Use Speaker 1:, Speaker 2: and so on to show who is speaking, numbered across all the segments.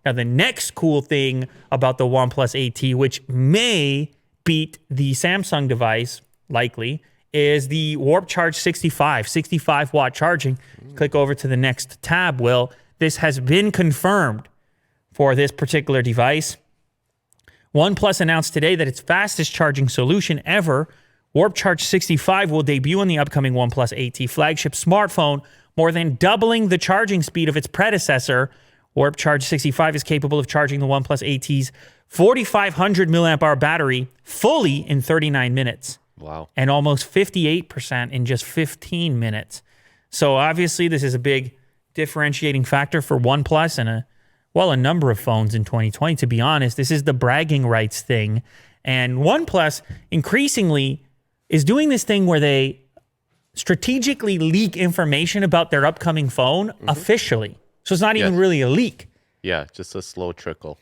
Speaker 1: Now, the next cool thing about the OnePlus 8T, which may beat the Samsung device, likely, is the Warp Charge 65 watt charging. Click over to the next tab, Will. This has been confirmed for this particular device. OnePlus announced today that its fastest charging solution ever, Warp Charge 65, will debut on the upcoming OnePlus 8T flagship smartphone, more than doubling the charging speed of its predecessor. Warp Charge 65 is capable of charging the OnePlus 8T's 4,500 milliamp hour battery fully in 39 minutes.
Speaker 2: Wow.
Speaker 1: And almost 58% in just 15 minutes. So obviously this is a big differentiating factor for OnePlus and a number of phones in 2020. To be honest, this is the bragging rights thing. And OnePlus increasingly is doing this thing where they strategically leak information about their upcoming phone officially. So it's not even really a leak.
Speaker 2: Yeah, just a slow trickle.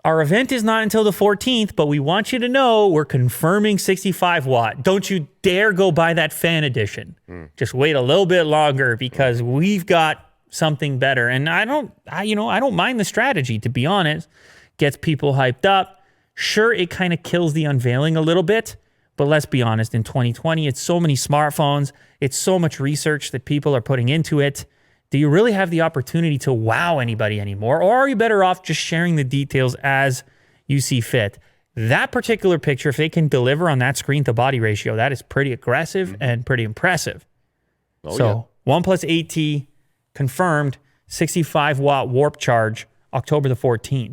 Speaker 1: Our event is not until the 14th, but we want you to know we're confirming 65 watt. Don't you dare go buy that fan edition. Just wait a little bit longer because we've got something better. And I don't mind the strategy, to be honest. Gets people hyped up. Sure, it kind of kills the unveiling a little bit, but let's be honest, in 2020, it's so many smartphones, it's so much research that people are putting into it. Do you really have the opportunity to wow anybody anymore? Or are you better off just sharing the details as you see fit? That particular picture, if they can deliver on that screen to body ratio, that is pretty aggressive and pretty impressive. OnePlus 8T confirmed 65 watt warp charge October the 14th.